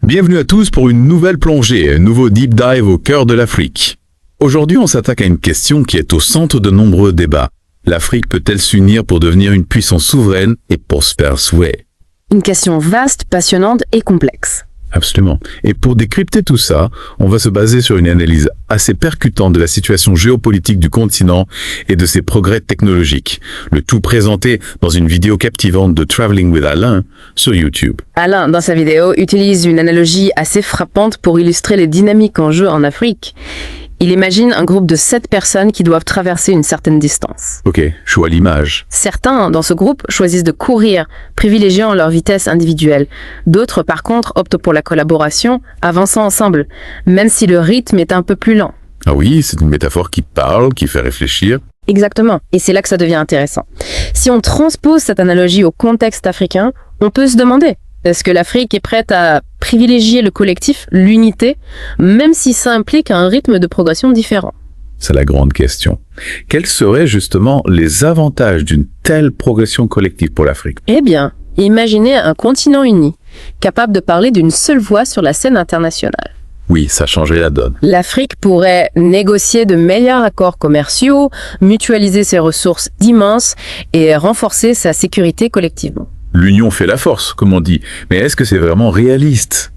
Bienvenue à tous pour une nouvelle plongée, un nouveau deep dive au cœur de l'Afrique. Aujourd'hui, on s'attaque à une question qui est au centre de nombreux débats. L'Afrique peut-elle s'unir pour devenir une puissance souveraine et prospère souhait? Une question vaste, passionnante et complexe. Absolument. Et pour décrypter tout ça, on va se baser sur une analyse assez percutante de la situation géopolitique du continent et de ses progrès technologiques. Le tout présenté dans une vidéo captivante de Traveling with Alain sur YouTube. Alain, dans sa vidéo, utilise une analogie assez frappante pour illustrer les dynamiques en jeu en Afrique. Il imagine un groupe de 7 personnes qui doivent traverser une certaine distance. Ok, je vois l'image. Certains, dans ce groupe, choisissent de courir, privilégiant leur vitesse individuelle. D'autres, par contre, optent pour la collaboration, avançant ensemble, même si le rythme est un peu plus lent. Ah oui, c'est une métaphore qui parle, qui fait réfléchir. Exactement, et c'est là que ça devient intéressant. Si on transpose cette analogie au contexte africain, on peut se demander, est-ce que l'Afrique est prête à privilégier le collectif, l'unité, même si ça implique un rythme de progression différent? C'est la grande question. Quels seraient justement les avantages d'une telle progression collective pour l'Afrique? Eh bien, imaginez un continent uni, capable de parler d'une seule voix sur la scène internationale. Oui, ça changerait la donne. L'Afrique pourrait négocier de meilleurs accords commerciaux, mutualiser ses ressources immenses et renforcer sa sécurité collectivement. L'union fait la force, comme on dit. Mais est-ce que c'est vraiment réaliste?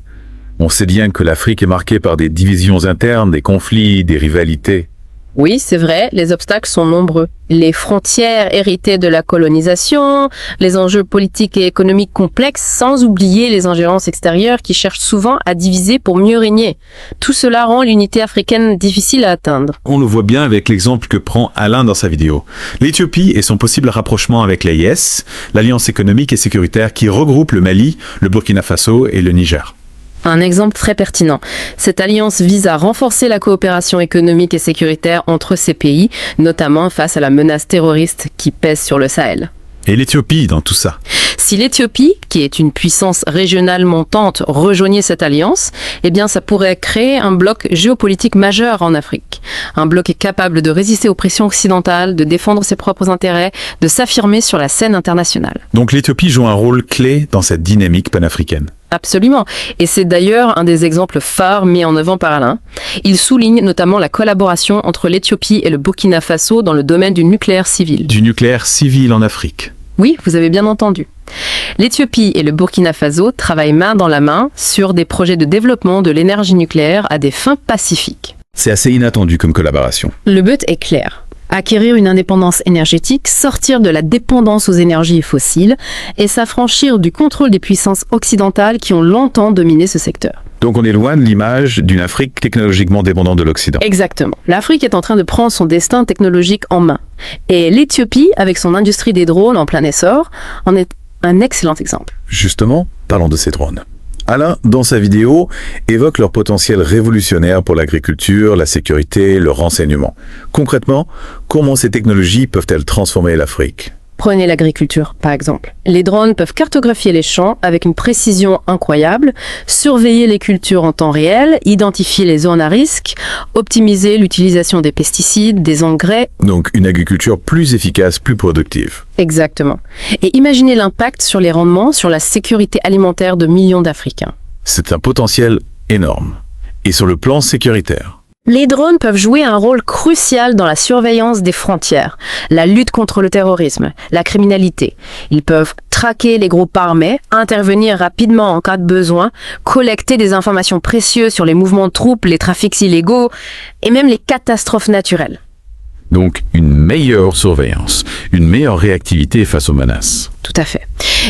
On sait bien que l'Afrique est marquée par des divisions internes, des conflits, des rivalités. Oui, c'est vrai, les obstacles sont nombreux. Les frontières héritées de la colonisation, les enjeux politiques et économiques complexes, sans oublier les ingérences extérieures qui cherchent souvent à diviser pour mieux régner. Tout cela rend l'unité africaine difficile à atteindre. On le voit bien avec l'exemple que prend Alain dans sa vidéo. L'Éthiopie et son possible rapprochement avec l'AES, l'Alliance économique et sécuritaire qui regroupe le Mali, le Burkina Faso et le Niger. Un exemple très pertinent. Cette alliance vise à renforcer la coopération économique et sécuritaire entre ces pays, notamment face à la menace terroriste qui pèse sur le Sahel. Et l'Éthiopie dans tout ça? Si l'Éthiopie, qui est une puissance régionale montante, rejoignait cette alliance, eh bien ça pourrait créer un bloc géopolitique majeur en Afrique. Un bloc capable de résister aux pressions occidentales, de défendre ses propres intérêts, de s'affirmer sur la scène internationale. Donc l'Éthiopie joue un rôle clé dans cette dynamique panafricaine. Absolument. Et c'est d'ailleurs un des exemples phares mis en avant par Alain. Il souligne notamment la collaboration entre l'Éthiopie et le Burkina Faso dans le domaine du nucléaire civil. Du nucléaire civil en Afrique. Oui, vous avez bien entendu. L'Éthiopie et le Burkina Faso travaillent main dans la main sur des projets de développement de l'énergie nucléaire à des fins pacifiques. C'est assez inattendu comme collaboration. Le but est clair. Acquérir une indépendance énergétique, sortir de la dépendance aux énergies fossiles et s'affranchir du contrôle des puissances occidentales qui ont longtemps dominé ce secteur. Donc on est loin de l'image d'une Afrique technologiquement dépendante de l'Occident. Exactement. L'Afrique est en train de prendre son destin technologique en main. Et l'Éthiopie, avec son industrie des drones en plein essor, en est un excellent exemple. Justement, parlons de ces drones. Alain, dans sa vidéo, évoque leur potentiel révolutionnaire pour l'agriculture, la sécurité, le renseignement. Concrètement, comment ces technologies peuvent-elles transformer l'Afrique? Prenez l'agriculture, par exemple. Les drones peuvent cartographier les champs avec une précision incroyable, surveiller les cultures en temps réel, identifier les zones à risque, optimiser l'utilisation des pesticides, des engrais. Donc une agriculture plus efficace, plus productive. Exactement. Et imaginez l'impact sur les rendements, sur la sécurité alimentaire de millions d'Africains. C'est un potentiel énorme. Et sur le plan sécuritaire? Les drones peuvent jouer un rôle crucial dans la surveillance des frontières, la lutte contre le terrorisme, la criminalité. Ils peuvent traquer les groupes armés, intervenir rapidement en cas de besoin, collecter des informations précieuses sur les mouvements de troupes, les trafics illégaux et même les catastrophes naturelles. Donc une meilleure surveillance, une meilleure réactivité face aux menaces. Tout à fait.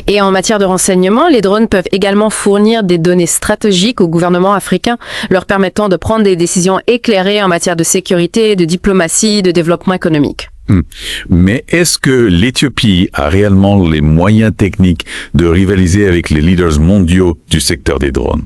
Et en matière de renseignement, les drones peuvent également fournir des données stratégiques aux gouvernements africains, leur permettant de prendre des décisions éclairées en matière de sécurité, de diplomatie, de développement économique. Mais est-ce que l'Éthiopie a réellement les moyens techniques de rivaliser avec les leaders mondiaux du secteur des drones?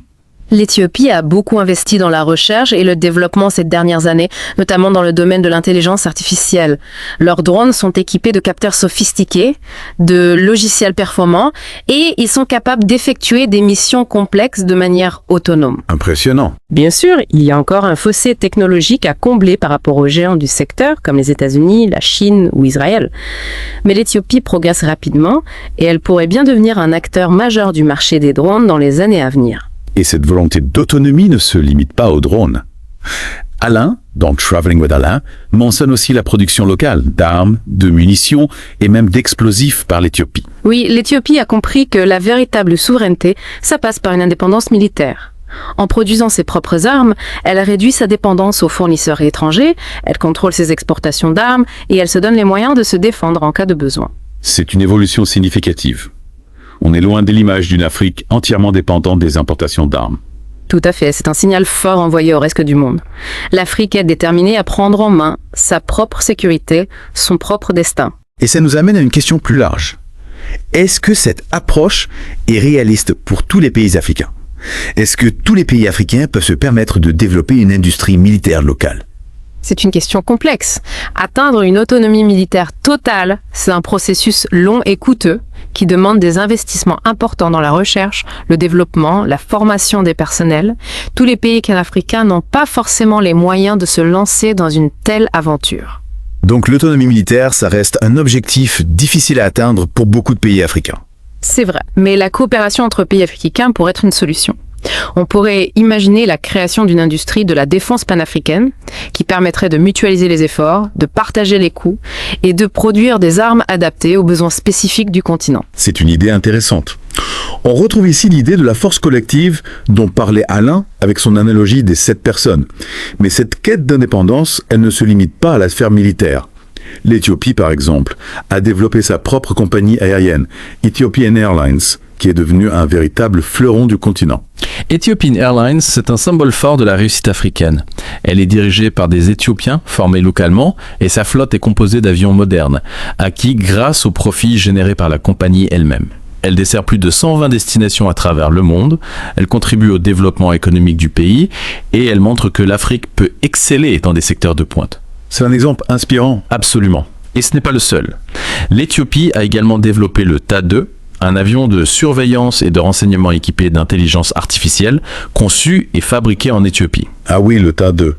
L'Éthiopie a beaucoup investi dans la recherche et le développement ces dernières années, notamment dans le domaine de l'intelligence artificielle. Leurs drones sont équipés de capteurs sophistiqués, de logiciels performants et ils sont capables d'effectuer des missions complexes de manière autonome. Impressionnant. Bien sûr, il y a encore un fossé technologique à combler par rapport aux géants du secteur comme les États-Unis, la Chine ou Israël. Mais l'Éthiopie progresse rapidement et elle pourrait bien devenir un acteur majeur du marché des drones dans les années à venir. Et cette volonté d'autonomie ne se limite pas aux drones. Alain, dans Traveling with Alain, mentionne aussi la production locale d'armes, de munitions et même d'explosifs par l'Éthiopie. Oui, l'Éthiopie a compris que la véritable souveraineté, ça passe par une indépendance militaire. En produisant ses propres armes, elle réduit sa dépendance aux fournisseurs étrangers, elle contrôle ses exportations d'armes et elle se donne les moyens de se défendre en cas de besoin. C'est une évolution significative. On est loin de l'image d'une Afrique entièrement dépendante des importations d'armes. Tout à fait, c'est un signal fort envoyé au reste du monde. L'Afrique est déterminée à prendre en main sa propre sécurité, son propre destin. Et ça nous amène à une question plus large. Est-ce que cette approche est réaliste pour tous les pays africains? Est-ce que tous les pays africains peuvent se permettre de développer une industrie militaire locale? C'est une question complexe. Atteindre une autonomie militaire totale, c'est un processus long et coûteux qui demande des investissements importants dans la recherche, le développement, la formation des personnels. Tous les pays africains n'ont pas forcément les moyens de se lancer dans une telle aventure. Donc l'autonomie militaire, ça reste un objectif difficile à atteindre pour beaucoup de pays africains. C'est vrai, mais la coopération entre pays africains pourrait être une solution. On pourrait imaginer la création d'une industrie de la défense panafricaine qui permettrait de mutualiser les efforts, de partager les coûts et de produire des armes adaptées aux besoins spécifiques du continent. C'est une idée intéressante. On retrouve ici l'idée de la force collective dont parlait Alain avec son analogie des 7 personnes. Mais cette quête d'indépendance, elle ne se limite pas à la sphère militaire. L'Éthiopie, par exemple, a développé sa propre compagnie aérienne, Ethiopian Airlines, qui est devenue un véritable fleuron du continent. Ethiopian Airlines, c'est un symbole fort de la réussite africaine. Elle est dirigée par des Éthiopiens formés localement et sa flotte est composée d'avions modernes, acquis grâce aux profits générés par la compagnie elle-même. Elle dessert plus de 120 destinations à travers le monde, elle contribue au développement économique du pays et elle montre que l'Afrique peut exceller dans des secteurs de pointe. C'est un exemple inspirant. Absolument. Et ce n'est pas le seul. L'Éthiopie a également développé le TA-2, un avion de surveillance et de renseignement équipé d'intelligence artificielle, conçu et fabriqué en Éthiopie. Ah oui, le TA-2.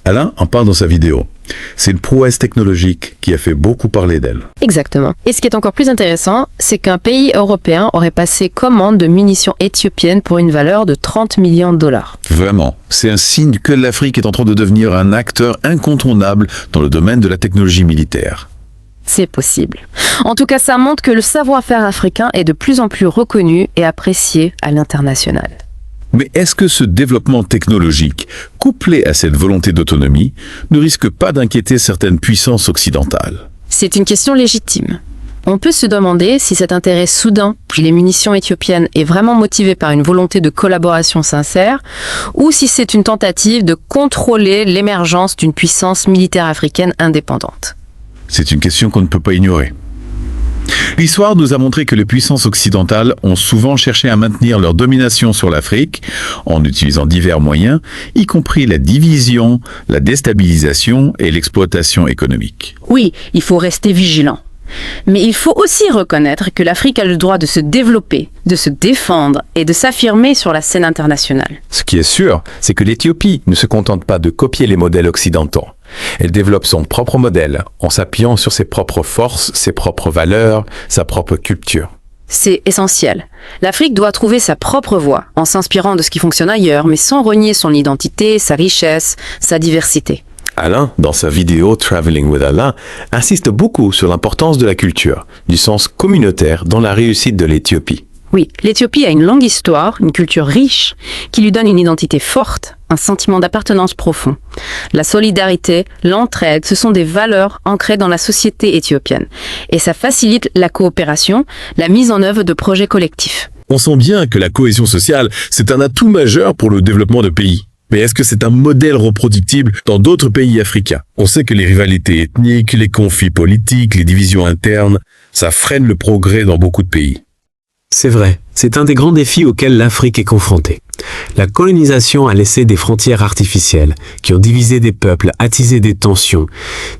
Alain en parle dans sa vidéo. C'est une prouesse technologique qui a fait beaucoup parler d'elle. Exactement. Et ce qui est encore plus intéressant, c'est qu'un pays européen aurait passé commande de munitions éthiopiennes pour une valeur de 30 millions de dollars. Vraiment, c'est un signe que l'Afrique est en train de devenir un acteur incontournable dans le domaine de la technologie militaire. C'est possible. En tout cas, ça montre que le savoir-faire africain est de plus en plus reconnu et apprécié à l'international. Mais est-ce que ce développement technologique, couplé à cette volonté d'autonomie, ne risque pas d'inquiéter certaines puissances occidentales? C'est une question légitime. On peut se demander si cet intérêt soudain pour les munitions éthiopiennes est vraiment motivé par une volonté de collaboration sincère ou si c'est une tentative de contrôler l'émergence d'une puissance militaire africaine indépendante. C'est une question qu'on ne peut pas ignorer. L'histoire nous a montré que les puissances occidentales ont souvent cherché à maintenir leur domination sur l'Afrique en utilisant divers moyens, y compris la division, la déstabilisation et l'exploitation économique. Oui, il faut rester vigilant. Mais il faut aussi reconnaître que l'Afrique a le droit de se développer, de se défendre et de s'affirmer sur la scène internationale. Ce qui est sûr, c'est que l'Éthiopie ne se contente pas de copier les modèles occidentaux. Elle développe son propre modèle en s'appuyant sur ses propres forces, ses propres valeurs, sa propre culture. C'est essentiel. L'Afrique doit trouver sa propre voie en s'inspirant de ce qui fonctionne ailleurs, mais sans renier son identité, sa richesse, sa diversité. Alain, dans sa vidéo Traveling with Alain, insiste beaucoup sur l'importance de la culture, du sens communautaire dans la réussite de l'Éthiopie. Oui, l'Éthiopie a une longue histoire, une culture riche, qui lui donne une identité forte, un sentiment d'appartenance profond. La solidarité, l'entraide, ce sont des valeurs ancrées dans la société éthiopienne. Et ça facilite la coopération, la mise en œuvre de projets collectifs. On sent bien que la cohésion sociale, c'est un atout majeur pour le développement de pays. Mais est-ce que c'est un modèle reproductible dans d'autres pays africains? On sait que les rivalités ethniques, les conflits politiques, les divisions internes, ça freine le progrès dans beaucoup de pays. C'est vrai, c'est un des grands défis auxquels l'Afrique est confrontée. La colonisation a laissé des frontières artificielles qui ont divisé des peuples, attisé des tensions.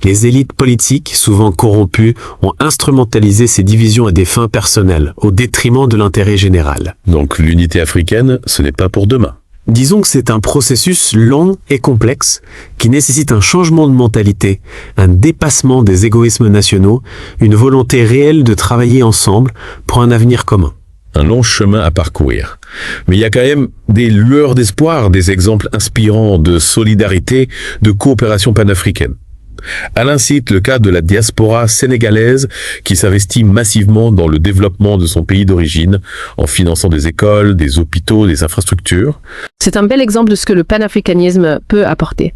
Les élites politiques, souvent corrompues, ont instrumentalisé ces divisions à des fins personnelles, au détriment de l'intérêt général. Donc l'unité africaine, ce n'est pas pour demain. Disons que c'est un processus long et complexe qui nécessite un changement de mentalité, un dépassement des égoïsmes nationaux, une volonté réelle de travailler ensemble pour un avenir commun. Un long chemin à parcourir. Mais il y a quand même des lueurs d'espoir, des exemples inspirants de solidarité, de coopération panafricaine. Alain cite le cas de la diaspora sénégalaise qui s'investit massivement dans le développement de son pays d'origine en finançant des écoles, des hôpitaux, des infrastructures. C'est un bel exemple de ce que le panafricanisme peut apporter.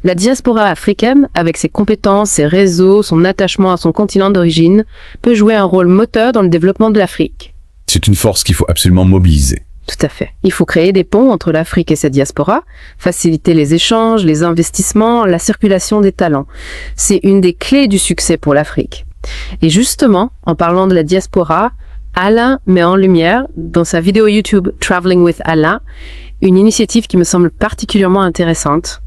La diaspora africaine, avec ses compétences, ses réseaux, son attachement à son continent d'origine, peut jouer un rôle moteur dans le développement de l'Afrique. C'est une force qu'il faut absolument mobiliser. Tout à fait. Il faut créer des ponts entre l'Afrique et sa diaspora, faciliter les échanges, les investissements, la circulation des talents. C'est une des clés du succès pour l'Afrique. Et justement, en parlant de la diaspora, Alain met en lumière, dans sa vidéo YouTube Traveling with Alain, une initiative qui me semble particulièrement intéressante,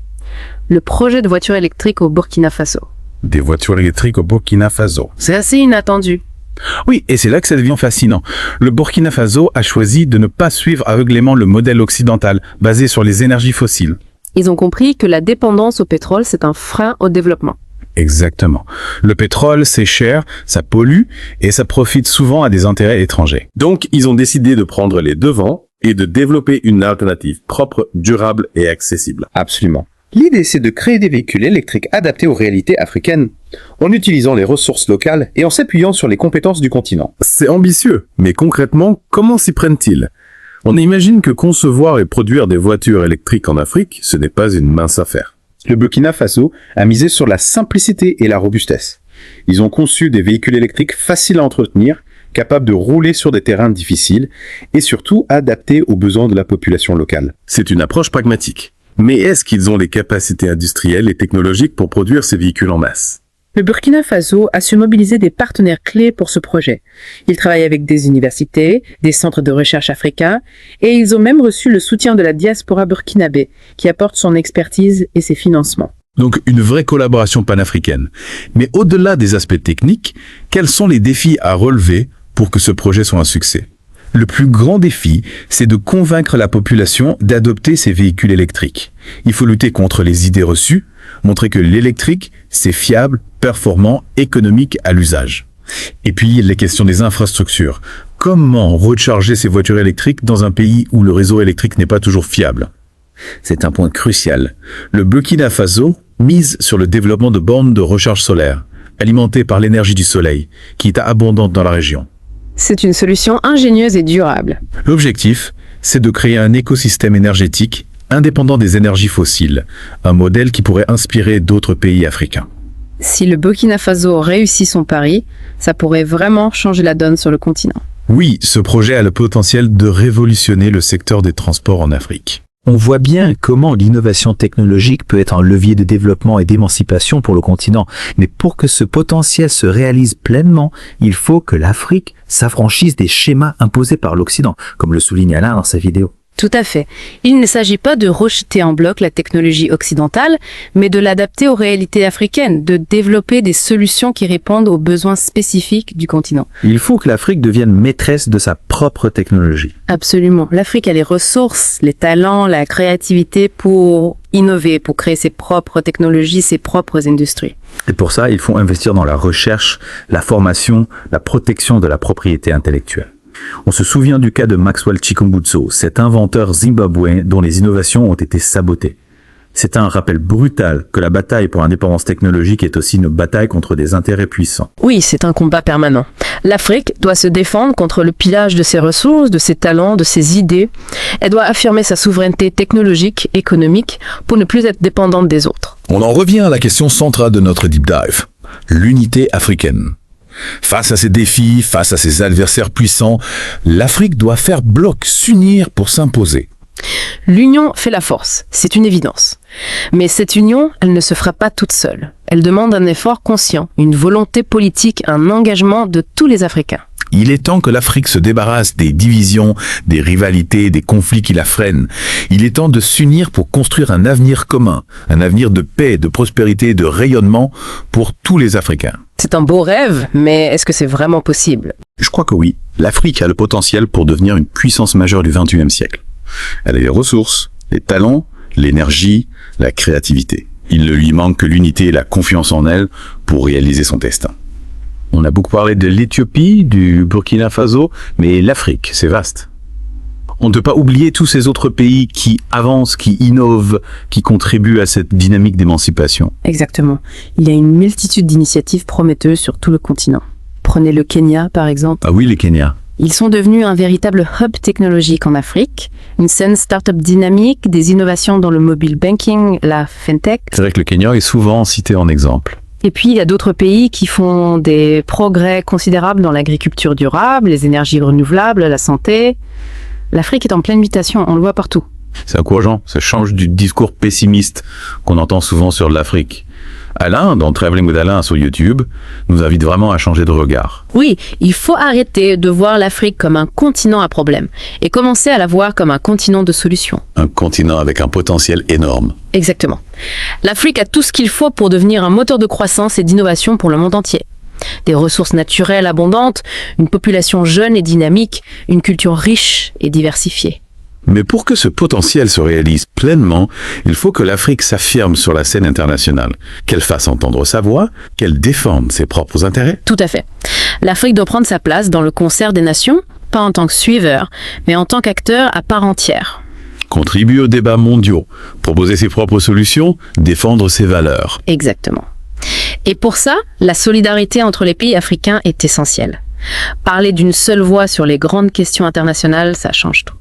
le projet de voiture électrique au Burkina Faso. Des voitures électriques au Burkina Faso. C'est assez inattendu. Oui, et c'est là que ça devient fascinant. Le Burkina Faso a choisi de ne pas suivre aveuglément le modèle occidental, basé sur les énergies fossiles. Ils ont compris que la dépendance au pétrole, c'est un frein au développement. Exactement. Le pétrole, c'est cher, ça pollue, et ça profite souvent à des intérêts étrangers. Donc, ils ont décidé de prendre les devants et de développer une alternative propre, durable et accessible. Absolument. L'idée, c'est de créer des véhicules électriques adaptés aux réalités africaines, en utilisant les ressources locales et en s'appuyant sur les compétences du continent. C'est ambitieux, mais concrètement, comment s'y prennent-ils? On imagine que concevoir et produire des voitures électriques en Afrique, ce n'est pas une mince affaire. Le Burkina Faso a misé sur la simplicité et la robustesse. Ils ont conçu des véhicules électriques faciles à entretenir, capables de rouler sur des terrains difficiles et surtout adaptés aux besoins de la population locale. C'est une approche pragmatique. Mais est-ce qu'ils ont les capacités industrielles et technologiques pour produire ces véhicules en masse? Le Burkina Faso a su mobiliser des partenaires clés pour ce projet. Ils travaillent avec des universités, des centres de recherche africains, et ils ont même reçu le soutien de la diaspora burkinabé, qui apporte son expertise et ses financements. Donc une vraie collaboration panafricaine. Mais au-delà des aspects techniques, quels sont les défis à relever pour que ce projet soit un succès? Le plus grand défi, c'est de convaincre la population d'adopter ces véhicules électriques. Il faut lutter contre les idées reçues, montrer que l'électrique, c'est fiable, performant, économique à l'usage. Et puis, les questions des infrastructures. Comment recharger ces voitures électriques dans un pays où le réseau électrique n'est pas toujours fiable? C'est un point crucial. Le Burkina Faso mise sur le développement de bornes de recharge solaire, alimentées par l'énergie du soleil, qui est abondante dans la région. C'est une solution ingénieuse et durable. L'objectif, c'est de créer un écosystème énergétique indépendant des énergies fossiles, un modèle qui pourrait inspirer d'autres pays africains. Si le Burkina Faso réussit son pari, ça pourrait vraiment changer la donne sur le continent. Oui, ce projet a le potentiel de révolutionner le secteur des transports en Afrique. On voit bien comment l'innovation technologique peut être un levier de développement et d'émancipation pour le continent. Mais pour que ce potentiel se réalise pleinement, il faut que l'Afrique s'affranchisse des schémas imposés par l'Occident, comme le souligne Alain dans sa vidéo. Tout à fait. Il ne s'agit pas de rejeter en bloc la technologie occidentale, mais de l'adapter aux réalités africaines, de développer des solutions qui répondent aux besoins spécifiques du continent. Il faut que l'Afrique devienne maîtresse de sa propre technologie. Absolument. L'Afrique a les ressources, les talents, la créativité pour innover, pour créer ses propres technologies, ses propres industries. Et pour ça, il faut investir dans la recherche, la formation, la protection de la propriété intellectuelle. On se souvient du cas de Maxwell Chikumbutso, cet inventeur zimbabwéen dont les innovations ont été sabotées. C'est un rappel brutal que la bataille pour l'indépendance technologique est aussi une bataille contre des intérêts puissants. Oui, c'est un combat permanent. L'Afrique doit se défendre contre le pillage de ses ressources, de ses talents, de ses idées. Elle doit affirmer sa souveraineté technologique, économique, pour ne plus être dépendante des autres. On en revient à la question centrale de notre deep dive, l'unité africaine. Face à ces défis, face à ces adversaires puissants, l'Afrique doit faire bloc, s'unir pour s'imposer. L'union fait la force, c'est une évidence. Mais cette union, elle ne se fera pas toute seule. Elle demande un effort conscient, une volonté politique, un engagement de tous les Africains. Il est temps que l'Afrique se débarrasse des divisions, des rivalités, des conflits qui la freinent. Il est temps de s'unir pour construire un avenir commun, un avenir de paix, de prospérité, de rayonnement pour tous les Africains. C'est un beau rêve, mais est-ce que c'est vraiment possible? Je crois que oui. L'Afrique a le potentiel pour devenir une puissance majeure du XXIe siècle. Elle a les ressources, les talents, l'énergie, la créativité. Il ne lui manque que l'unité et la confiance en elle pour réaliser son destin. On a beaucoup parlé de l'Éthiopie, du Burkina Faso, mais l'Afrique, c'est vaste. On ne peut pas oublier tous ces autres pays qui avancent, qui innovent, qui contribuent à cette dynamique d'émancipation. Exactement. Il y a une multitude d'initiatives prometteuses sur tout le continent. Prenez le Kenya, par exemple. Ah oui, les Kenyas. Ils sont devenus un véritable hub technologique en Afrique, une scène start-up dynamique, des innovations dans le mobile banking, la fintech. C'est vrai que le Kenya est souvent cité en exemple. Et puis, il y a d'autres pays qui font des progrès considérables dans l'agriculture durable, les énergies renouvelables, la santé. L'Afrique est en pleine mutation, on le voit partout. C'est encourageant, ça change du discours pessimiste qu'on entend souvent sur l'Afrique. Alain, dans Traveling with Alain sur YouTube, nous invite vraiment à changer de regard. Oui, il faut arrêter de voir l'Afrique comme un continent à problème et commencer à la voir comme un continent de solutions. Un continent avec un potentiel énorme. Exactement. L'Afrique a tout ce qu'il faut pour devenir un moteur de croissance et d'innovation pour le monde entier. Des ressources naturelles abondantes, une population jeune et dynamique, une culture riche et diversifiée. Mais pour que ce potentiel se réalise pleinement, il faut que l'Afrique s'affirme sur la scène internationale, qu'elle fasse entendre sa voix, qu'elle défende ses propres intérêts. Tout à fait. L'Afrique doit prendre sa place dans le concert des nations, pas en tant que suiveur, mais en tant qu'acteur à part entière. Contribuer aux débats mondiaux, proposer ses propres solutions, défendre ses valeurs. Exactement. Et pour ça, la solidarité entre les pays africains est essentielle. Parler d'une seule voix sur les grandes questions internationales, ça change tout.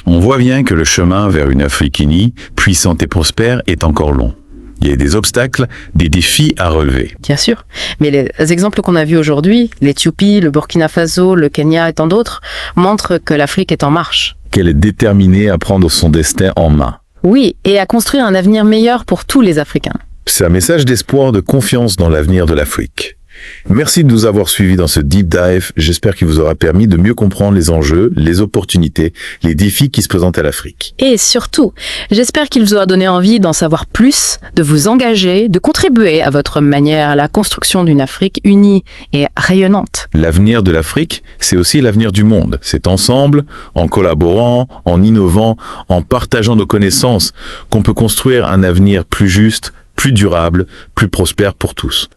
On voit bien que le chemin vers une Afrique unie, puissante et prospère, est encore long. Il y a des obstacles, des défis à relever. Bien sûr. Mais les exemples qu'on a vus aujourd'hui, l'Éthiopie, le Burkina Faso, le Kenya et tant d'autres, montrent que l'Afrique est en marche. Qu'elle est déterminée à prendre son destin en main. Oui, et à construire un avenir meilleur pour tous les Africains. C'est un message d'espoir, de confiance dans l'avenir de l'Afrique. Merci de nous avoir suivis dans ce deep dive. J'espère qu'il vous aura permis de mieux comprendre les enjeux, les opportunités, les défis qui se présentent à l'Afrique. Et surtout, j'espère qu'il vous aura donné envie d'en savoir plus, de vous engager, de contribuer à votre manière à la construction d'une Afrique unie et rayonnante. L'avenir de l'Afrique, c'est aussi l'avenir du monde. C'est ensemble, en collaborant, en innovant, en partageant nos connaissances, qu'on peut construire un avenir plus juste, plus durable, plus prospère pour tous.